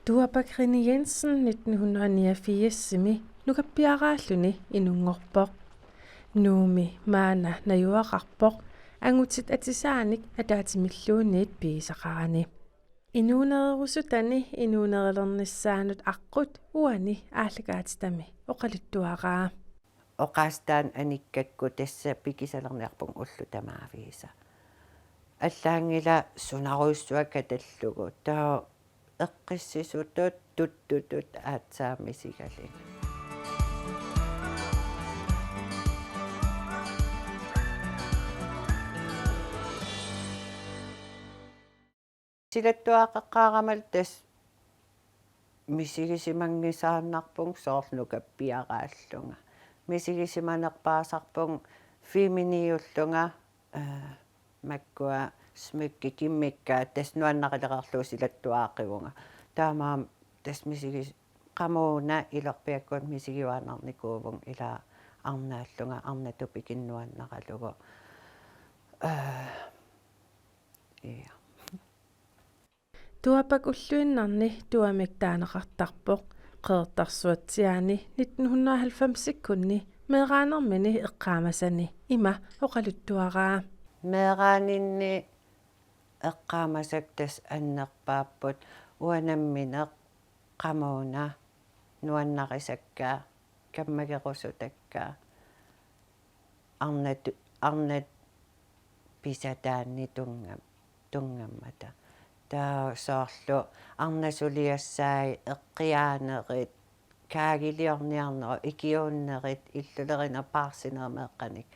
Tuapakrini Jensen 1989 nukappiaraalluni inungorpoq nuumi maana najuaqarpoq angutit atisaanik ataatimilluuniit piisaqarani inuunererusutani inuunererlernissaanut aqqut uani aallakaatitami oqaluttuaqaa oqaastaan anikkakku tassa pikisalerniarpung ullu tamaaviisa аллаангила сунаруйссуака таллугу таа эққиссисутут туттутут аатсаамисигалин силаттуақеққаарамал тас мисигисимангисааннарпунг соорлукаппиарааллунга мисигисиманерпаасарпунг феминиуллунга маккуа смыкки киммиккаа тас нуаннақилеқарлуу силаттуааққивунга таамаам тас мисигис qamuna ilorpiakkuat misigivaanernikuuvung ila arnaallunga arnatupi kinnuannaqalugu ja tuapak ulluinnarni tuamik taaneqartarpoq qeertarsuatsiaani 1990-ikkunni meeraanermini eqqaamasani ima oqaluttuaraa meeraaninni eqqaamasak tas annerpaapput uanammineq qamuna nuannaqisakkaa kammagerusutakkaa arnat pisataanni tungammata taa soorlu arnasuliassaai eqqiaanerit kaagiliorniarnero ikiuunnerit illulerinerpaarsinermeeqqanik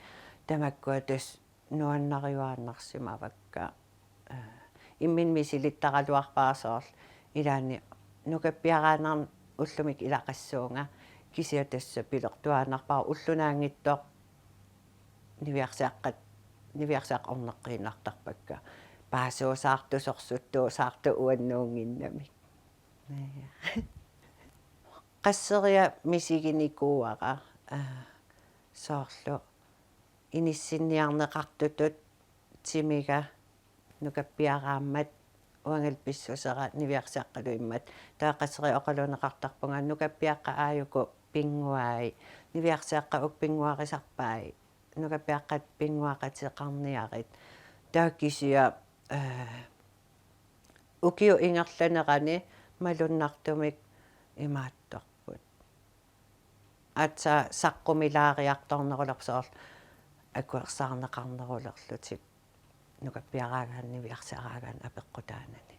tamakkua tas nuannariuaannarsimavakka immin misilittaqaluarpaasoorl ilaani nukappiaraanarn ullumik ilaqassuunga kisia tassa pilertuaanarpaa ullunaangittoq niviarsaaq orneqqiinartarpakka paasuusaartusorsuttuusaartu uannuunginnamik qasseria misiginikuuaqa soorlu inissinniarneqartutut timiga nukappiaraammat uangalpissusera niviarsaqqalu immat taaqasseri oqaluneqartarpunga nukappiaqqa aayuku pinguai niviarsaaqqa ukpinguarisarpai nukappiaqqat pinguaqateqarniarit taakisia ukiu ingerlanerani malunnartumik imaattorput atsa saqqumilaaриartornerulersoorl akuersaarneqarnerulerlutik nukappiaraagaan niviarsaraagaan apeqqutaanani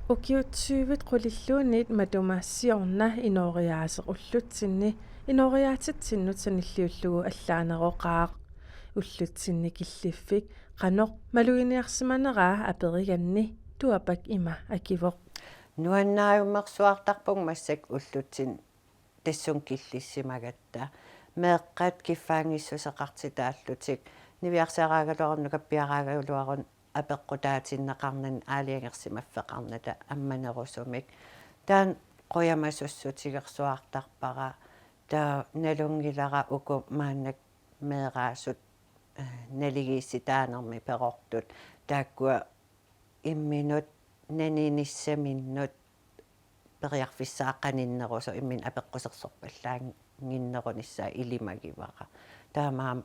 ukiutsuivit qulilluunniit matumassiorna inooriaaseq ullutsinni inooriaatitsinnu sanilliullugu allaaneroqaaq ullutsinni killiffik qanoq maluiniarsimaneraa aperiganni tuapak ima akivoq nuannaajummersuartarpung massak ullutsin tassun killissimagatta meeqqat kiffaangissuseqartitaallutik niviarsaraagaluarnukappiaraagaluarun apeqqutaatinneqarnan aaliangersimaffeqarnata ammanerusumik taan qoyamasussutigерsuartarpara taa nalungilara uku maannak meeraasut naligiissitaanermi peqortut taakkua imminut naniinissaminnut periarfissaaqqaninnerusu immin apeqqusersorpallaanginnerunissaa ilimagivaqa taamaam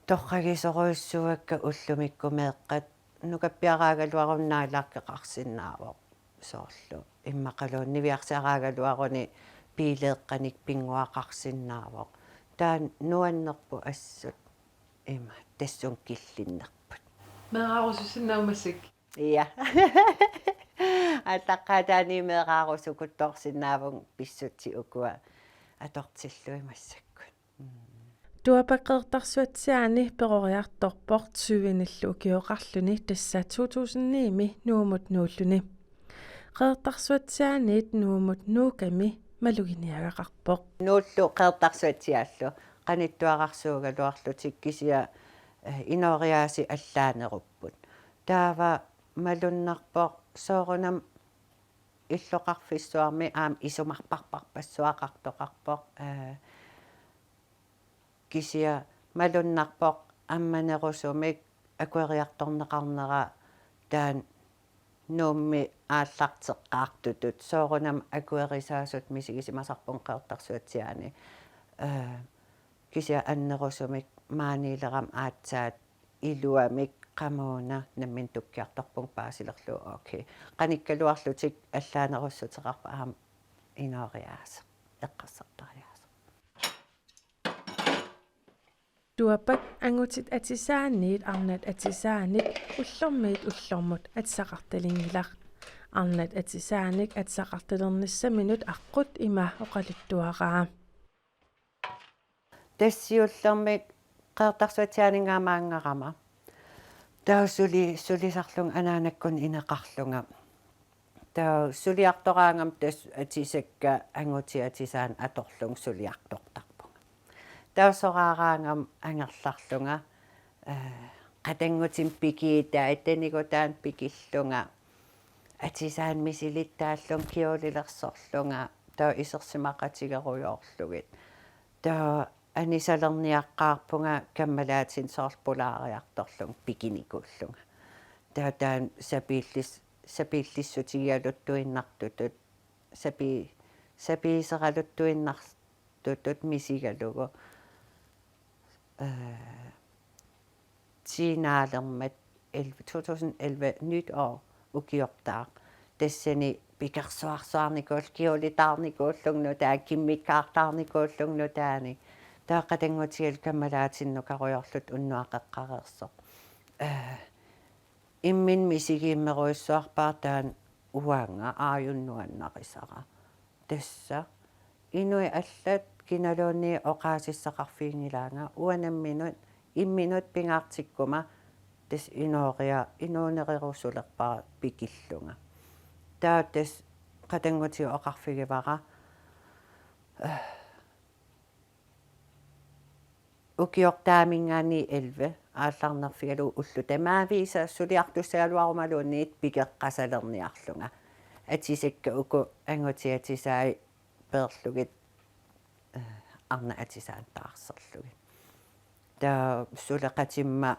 torragisoruissuakka ullumikku meeqqat nukappiaraagaluarunnaalaarkeqarsinnaavoq soorlu immaqaluun niviarsaraagaluaruni piileeqqanik pinguaqarsinnaavoq taan nuannerpu assut ima tassun killinnerput meeraarusussinnaummassik ja атаққатаани меэраарусукутторсинаавун писсутси укуа аторсиллуимассаккут tuapaqeertarsuatsiaani peroriartorpoq syuinillu ukiuqarluni tassa 2009 nuumut nuulluni qeertarsuatsiaaniit nuumut nuukami maluginiagaqarpoq nuullu qeertarsuatsiaallu qanittuaqarsuugaluarlutik kisia inoriaasi allaanerupput taava malunnarpoq soorunam иллоқарфиссуарми аам исумарпарпарпассуақартоқарпоқ кисия малуннарпоқ амманерусумик акуэриарторнеқарнера таан нуумми ааллартеққаартутут соорунам акуерисаасут мисигисимасарпун қеортарсуатсиаани кися аннерусумик маанилерам аатсаат илуамик qamuna nammin tukkiartorpung paasilerlu okay qanikkaluarlutik allaanеруссутеқарпа аам инориааса эққассартариааса туапак ангутит атисаанниит арнат атисааник уллормиит уллормут атсақарталингилар арнат атисааник атсақарталерниссаминут аққут има оқалуттуараа тассиуллермик qeertarsuatianingaamaangarama таусулисарлун анаанаккун инеқарлунга таа сулиартораангам тас атисакка ангутиатисаан аторлун сулиартортарпунга таусораараангам ангерларлунга qatanggutim pikiita itanigutaан pikillunga атисаан мисилиттааллун киулилерсорлунга таа исерсимақатигеруйоорлугит таа анисалерниаққаарпунга каммалаатин соорпулаариарторлун пикиникуллунга таатаан сапииллиссутигиалуттуиннартутут сапиисералуттуиннартутут мисигалугу тинаалермат 2011 nyt år ukiortaa тассани пикерсуарсуарникуул киулитаарникууллугну таа киммиккаартаарникууллугну таани таақатангутигал каммалаатинну каруйорлут уннуақеққареерсо иммин мисигииммеруйссуарпаа таан уанга ааюннуаннарисара тасса инуи аллат киналуунни оқаасиссақарфиингилаанга уанамминут имминут пингаартиккума тас инуунерирусулерпара пикиллунга таа тас қатангутиу оқарфигивара укиортаамингаани 11 аалларнерфигалу уллу тамаависа сулиартуссаалуарумалуунниит пикеққасалерниарлунга атисакка уку ангутиатисаи пеерлугит арна атисаантаарсерлугит таа сулеқатимма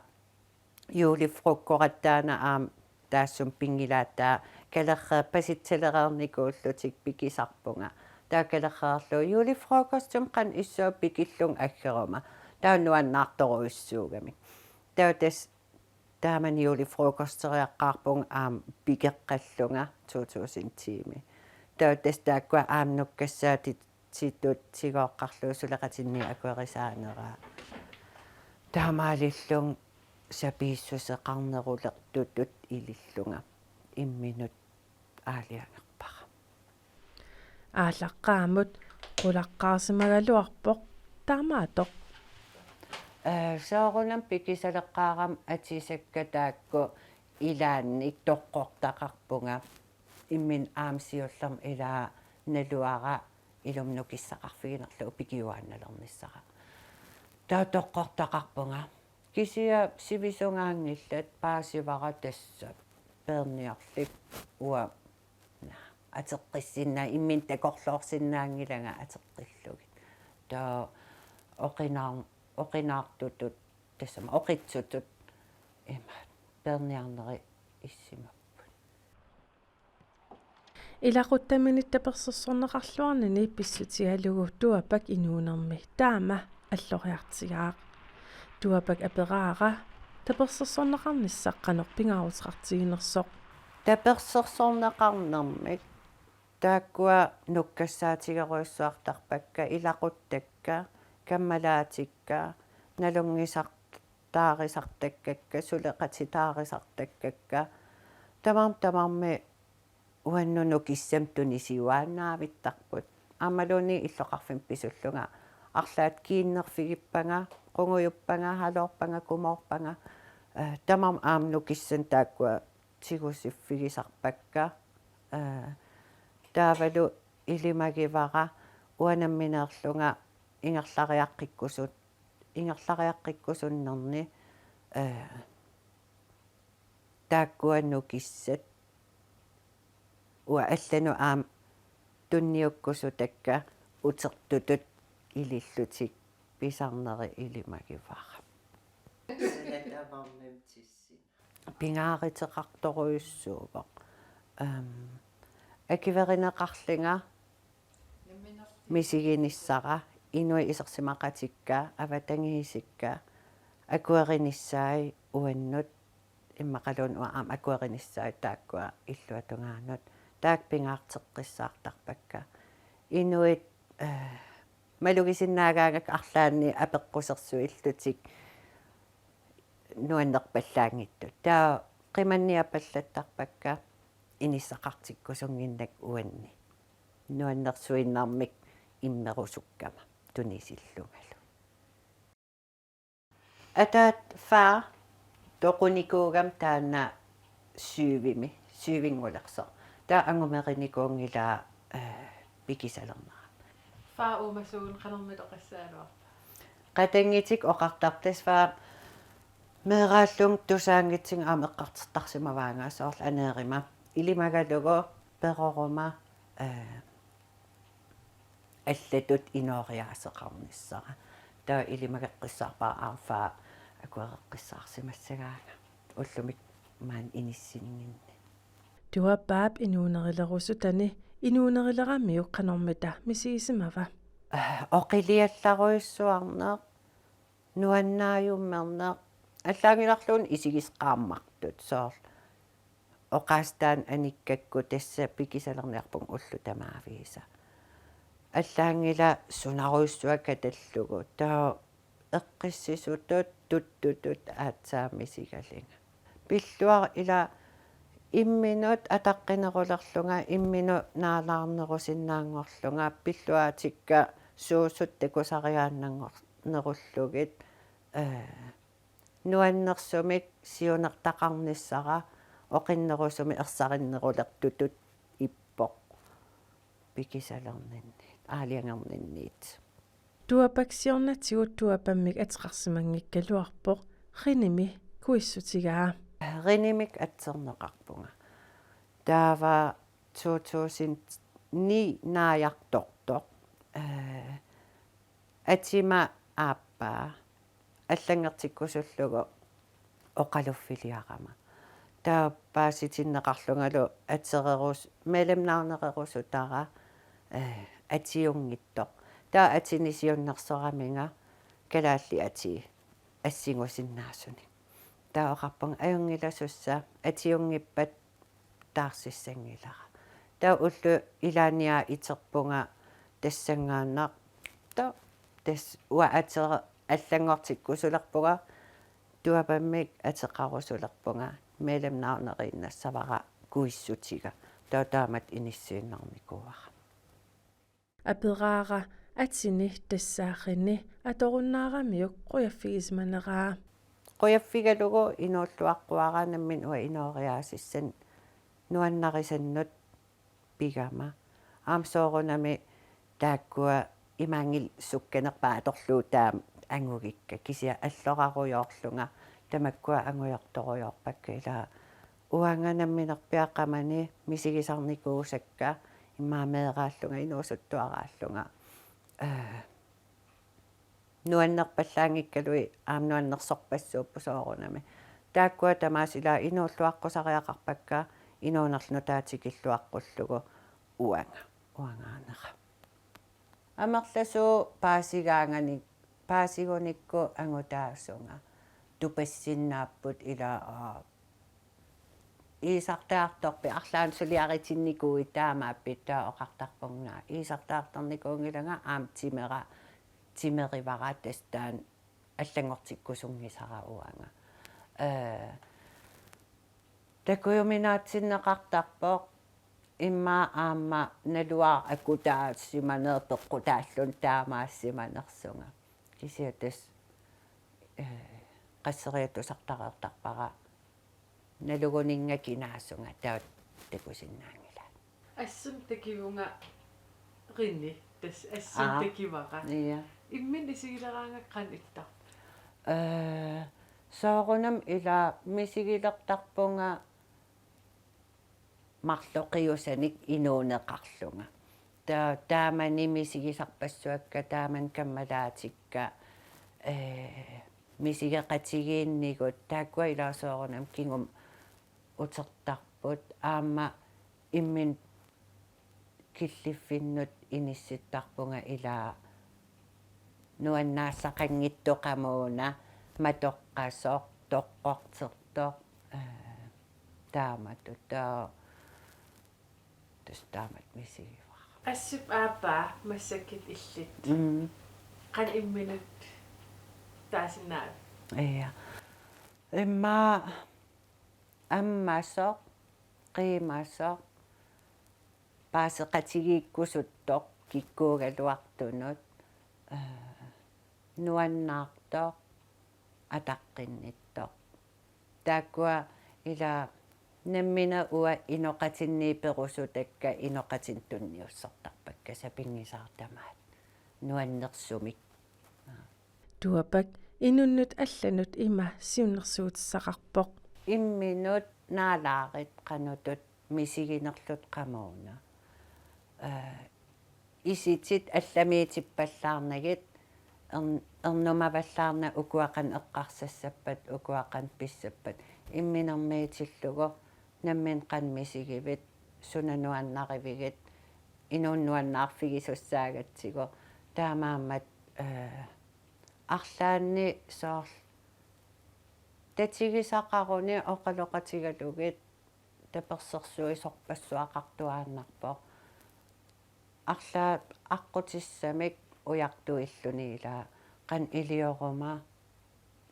юулифруккораттаана аам таассум пингилааттаа калерпаситсалераарникууллутик пикисарпунга таа калерраарлу юулифрукостум қан иссоо пикиллун аггерума тааннуаннаарторуиссуугами таутас тааман юулифрукостериаққарпунг аам пикеққаллунга 2010 таутас тааккуа аамнуккассаатит ситтут сигооққарлуу сулеқатинни акуерисаанераа таамаалиллун сапииссусеқарнерулертутут илиллунга имминут аалиангерпара аалаққаамут qulaqqaarsimaгаluarpoq таамаатоқ соорунам пикисалеққаарам атисакка таакку илаанник тоққортақарпунга иммин аамсиуллерм илаа налуара илумнукиссақарфигинерлу пикиуаанналерниссара таа тоққортақарпунга кисия сивисунгаангиллат паасивара тасса перниарлик уа атеққиссинна иммин такорлоорсиннаангилага атеққиллугит таа оқинаартутут тассама оқитсутут има перниарнери иссимаппут илақуттаминит таперсерсорнеқарлуарнини писсутигалугу туапак инуунерми таама аллориартигаа туапак апераара таперсерсорнеқарниссаққанер пингаарусеқартигинерсоқ таперсерсорнеқарнермик тааккуа нуккассаатигеруйссуартарпакка илақуттакка каммалаатикка налунгисартаарисартаккакка сулеқатитаарисартаккакка тамарми уаннуну киссам тунисиуаанаавиттарпут амалуни иллоқарфин писуллунга арлаат кииннерфигиппага қунгуйуппага халоорпага кумоорпага тамам аамну киссан тааккуа тигусиффигисарпакка таавалу илимагивара уанамминеерлунга ингерлариаққиккусуннерни тааккуанну киссат уа аллану аам тунниуккусутакка утертутут илиллутик писарнери илимагивара пингааритеқарторуйуссуувоқ акиверинеқарлинга мисигиниссара инуи исерсимақатикка аватангиисикка акуеринissaai уаннут иммақалуун уаам акуеринissaai тааккуа иллуатунгаанут таак пингаартеққиссаартарпакка инуит малугисиннаагаагак арлаанни апеққусерсу иллутик нуаннерпаллаангитту таа қиманниапаллаттарпакка иниссақартиккусунгиннак уанни нуаннерсуиннармик иммерусуккама тунисиллунгалу атаат фаа тоқуникуугам таана сювингулерсо таа ангумериникуунгилаа пикисалернера фаа умасуун канэрмилоқассаалуар qatangitик оқартартас фаа мерааллун тусаангитсин аамеққартертарсимаваангаасоорл анеерима илимагалуго перорума аллатут инориаасеқарниссара таа илимагеққиссаарпаа аарфаа акуеққиссаарсимассагаага уллумик маан иниссинингинни туапаап инуунерилерусу тани инуунерилерамиук канэрмита мисигисимава оқилиалларуиссуарнеқ нуаннааюммернеқ аллаагиларлуун исигисқааммартут соор оқаастаан аниккакку тасса пикисалерниарпун уллу тамаавииса аллаангила сунаруиссуака таллугу таа эққиссисутут туттутут аатсаамисигалинга пиллуар ила имминут атаққинерулерлунга иммину наалаарнерусиннаангорлунга пиллуаатикка суусут такусариааннангорнеруллугит нуаннерсумик сиунертақарниссара оқиннерусуми ерсариннерулертутут иппоқ пикисалернинни аалиангернинниит туапаксиорнатигут туапаммик атеқарсимангиккалуарпоқ риними куиссутигаа ринимик атсернеқарпунга таава 2009 нааярторторқ атима ааппаа аллангертиккусуллугу оқалуффилиарама тааппааситиннеқарлунгалу атсерерус мелемнаарнерерусу тара атиунгиттоқ таа атинисиуннерсораминга калаалли ати ассигусиннаасуни таа оқарпунга аюнгиласусса атиунгиппат таарсиссангилара таа уллу илааниа итерпунга тассангааннақ таа тас уа атера аллангортиккусулерпуга туапаммик атеқарусулерпунга мелемнаарнериннассавара куиссутига таа таамат иниссуиннарникуара апераара атсини тассаахини аторуннаарамиук қуяффигисманераа қуяффигалугу инуллуаққуараанаммин уа инориаасиссан нуаннарисаннут пигама аамсоорунами тааккуа имаангил сукканерпаа аторлуу таам ангугикка кися аллораруйоорлунга тамаккуа ангуйорторуйорпакка илаа уанганамминерпиаққамани мисигисарникуусакка имаамеерааллунга инуусуттуарааллунга нуаннерпаллаангиккалуи аамнуаннерсорпассууппусоорунами тааккуа тамаасилаа инууллуаққусариақарпакка инуунерлну таатикиллуаққуллугу уангаанера амерласуу паасигуникку ангутаасунга тупассиннааппут илаа иисартаарторпи арлаан сулиаритинникуи таамааппит таа оқартарпунгнаа иисартаарторникуунгилага аам тимеривара тастаан аллангортиккусунгисара уанга такуйуминаатсиннеқартарпоқ имма аама налуаа акутаассиманер пеққутааллун таамаассиманерсунга кисиатас qasseriatusartareertarpara naluguninngakinaassunga taut takusinnaangila ассун такивунга ринни тас ассун такивара iya иммин исигилераангаккан иттар соорунам ила мисигилертарпунга марлоқиусаник инуунеқарлунга таамани мисигисарпассуакка тааман каммалаатикка мисигеқатигииннигут тааккуа илаасоорунам кингум утертарпут аама immin killiffinnut inissittarpunga ila nuannaassaqanngittoqamuuna matoqqasoq toqqortertoq taamatut taamat misigiva ассуп аапаа массаккит иллит qan imminut taasinaat ja imma аммасоq qiimasoq paaseqatigiikkusuttoq kikkuugaluartunut nuannaartoq ataqqinittoq taakkua ila nammina ua inoqatinniiperusutakka inoqatintunniussortarpakka sapingisaartamaat nuannersumik tuapak inunnut allanut ima siunnersuutissaqarpoq imminut naalaarit qanutut misiginerlut qamuuna isitit allamiitippallaarnagit ernumavallaarna ukuaqan eqqarsassappat ukuaqan pissappat imminermiitillugu nammin qanmisigivit sunanuannarivigit inuunnuannaarfigisussaagatsigu taamaammat арлаанни соорл татигисақаруни оқалоқатигалугит таперсерсуисорпассуақартуааннарпо арлаат аққутиссамик уяртуиллуни ила qan илиорума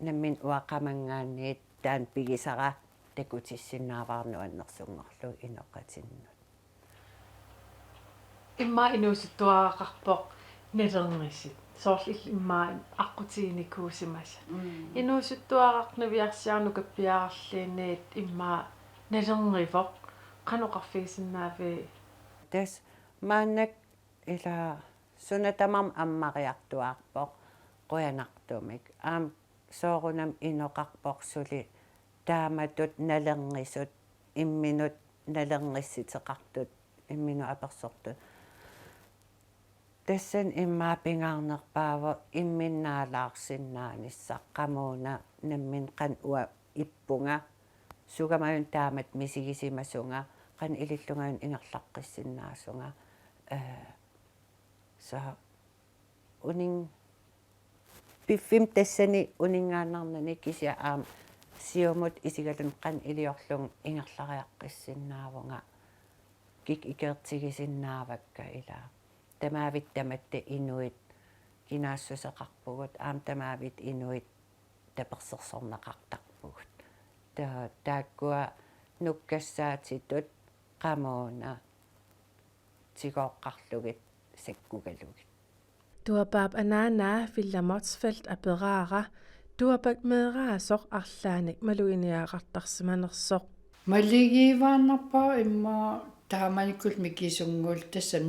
наммин уақамангаанниит таан пигисара такутиссиннааваарнуаннерсунгорлу иноқатиннут имма инуусуттуарақарпоқ налернисит соорл иммаа аққутигиникуусимаса инуусуттуарақнавиарсиарну каппиарарлиинниит иммаа налернивоқ каноқарфигисиннаави тас мааннак ила сунатамам аммариартуаарпоқ қуянартумик аам соорунам иноқарпорсули тааматут налернисут имминут налернисситеқартут иммину аперсортут тассан иммаапингаарнерпаава имминнаалаарсиннаанissaqqamuuna наммин qan уа иппунга сугамаюн таамат мисигисимасунга qan илиллунгаюн ингерлаққиссиннаасунга са унин пиффим тассани унингааннарнани кися аам сиумут исигалун qan илиорлун ингерлариаққиссиннаавунга кик икертигисиннаавакка ила тамаавит таматта инуит кинаассусеқарпугут аам тамаавит инуит таперсерсорнеқартарпугут тааккуа нуккассаатитут qamуuna тигооққарлугит саккугалугит туапаап анаанаа филламортсфалт апераара туапак меэраасоқ арлааник малуиниаақартарсиманерсоқ малигивааннарпаа имма тааманиккул микисунгуул тассам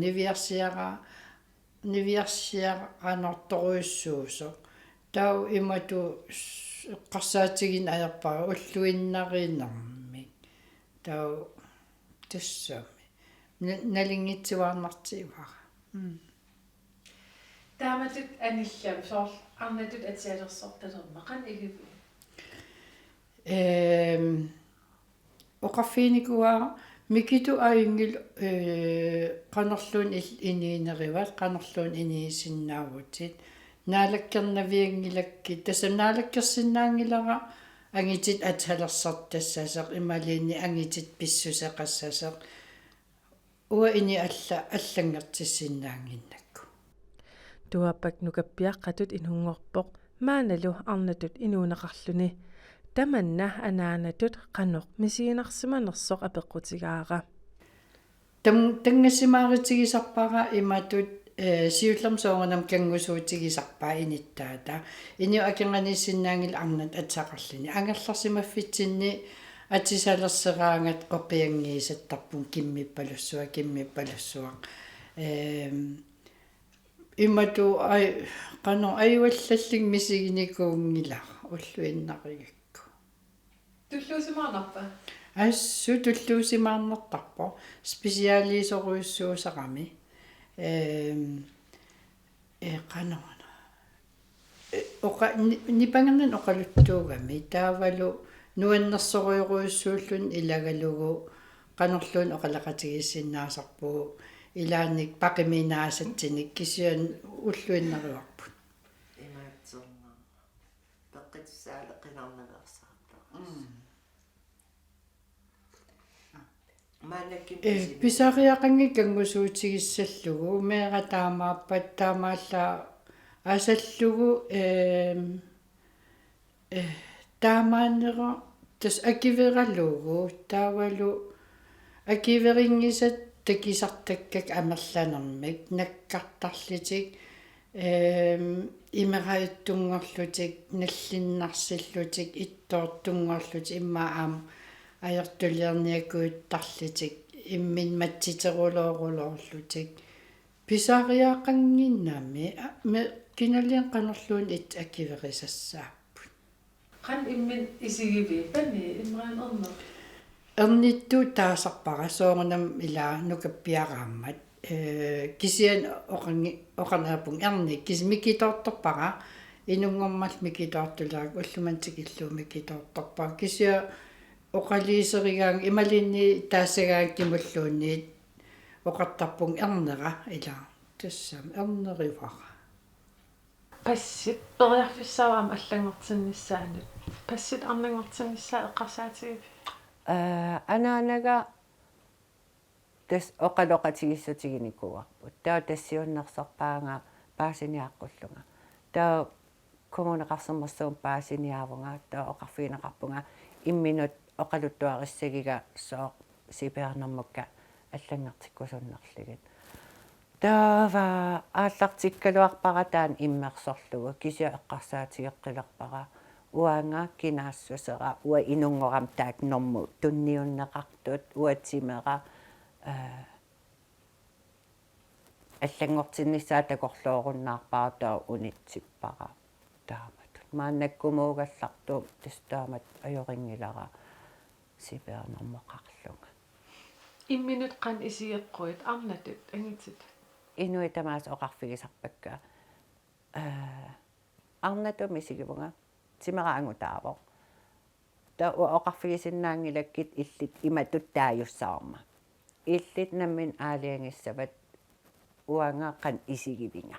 нивиарсиаранорторуйссуусо тау имату эққарсаатигин аярпаа уллуиннаринэрми тау тассами налингитсуаарнартивара тааматут аниллам соорл арнатут атсиалерсорталермақан иливи оқарфиникуа микиту аингил qanорлуун иниинериват qanорлуун иниисиннаавутит наалаккернавиангилакки тассам наалаккерсиннаангилара ангитит атсалерсартассасеқ ималиинни ангитит писсусеқассасеқ уа ини аллангертиссиннаангиннакку туапак нукаппиаққатут инунгорпоқ maaнаlu арнатут инуунеқарлүни таманна анаанатут qanoq мисигинарсиманерсоқ апеққутигаара тангасимааритигисарпара иматут сиуллерм соонганам кангусуутигисарпаа иниттаата иниу акинганиссиннаангил арнат атсақарлини ангерларсимаффитсинни атисалерсераангат қопиангиисаттарпун киммиппалуссуақ имату ай qano айваллаллиг мисигиникуунгила уллуиннаригакку туллуусимаарнарпа ассу туллуусимаарнертарпо специалисоруйссуусарами qano ока нипангернан оқалуттуугами таавалу нуаннерсоруйоруйссууллун илагалугу qanorluun oqalaqatigissinaasarpuu ilaanik paqiminaasattinik kisian ulluinnariuarput имаатсорнаа пеққитсаале қинарнаверсаартаа маанакким писариақанги кангусуутигиссаллугу меэратаамааппат таамааллаа асаллугу таамааннера тас акивералугу таавалу акиверингисат такисартаккак амерланермик наккартарлитик имераюттунгорлутик наллиннарсиллутик иттоортунгорлутик иммаа аама аёртулиерниакуиттарлитик иммин матситерулоорулоорлутик писариаақангиннами ме киналиан канерлуун ит акиверисассааппут Қан иммин исигиви пани имраан орнер. эрниттуу таасарпара соорнам илаа нукаппиарааммат кисиан оқанерпун эрни кисмикитоорторпара инунгормал микитоортулаак уллумантик иллуу микитоорторпара кисиа оқалиисеригаан ималинни таассагаан кимуллуунниит оқартарпун эрнера илаа тассам эрнеривара Пассит периарфиссааваама аллангортиннissaанут. Пассит арнангортиннissaа эққарсаатигип. анаанага тас оқалоқатигиссутигиникуарпут таа тассиуннерсарпаанга паасиниаққуллунга таа коммунеқарсермерсуун паасиниаавунга таа оқарфиинеқарпунга имминут оқалуттуариссагига соо сипернэрмукка аллангертиккусуннерлигит таава ааллартиккалуарпаратаан иммерсорлугу кися эққарсаатигеққилерпара уанга кинаассусера уа инунгорам таак норму тунниуннеқартут уатсимера аллангортиннissaа такорлооруннаарпаа таа унитсиппара таамат мааннаккумуугалларту тастаамат ajoriнгилара сипернэрмоқарлунга Имминут қан исиеққуит арнатут ангитсит. инуи тамаас оқарфигисарпакка арнату мисигивунга тимераангутааво та оқарфигисиннаангилаккит иллит иматут тааюссаарма иллит наммин аалиангиссават уанга қан исигивинга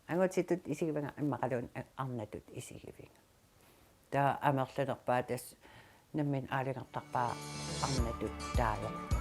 ангутитут исигивинга иммақалуун арнатут исигивинга та амерланерпаа тас наммин аалингартарпаа арнатут таайо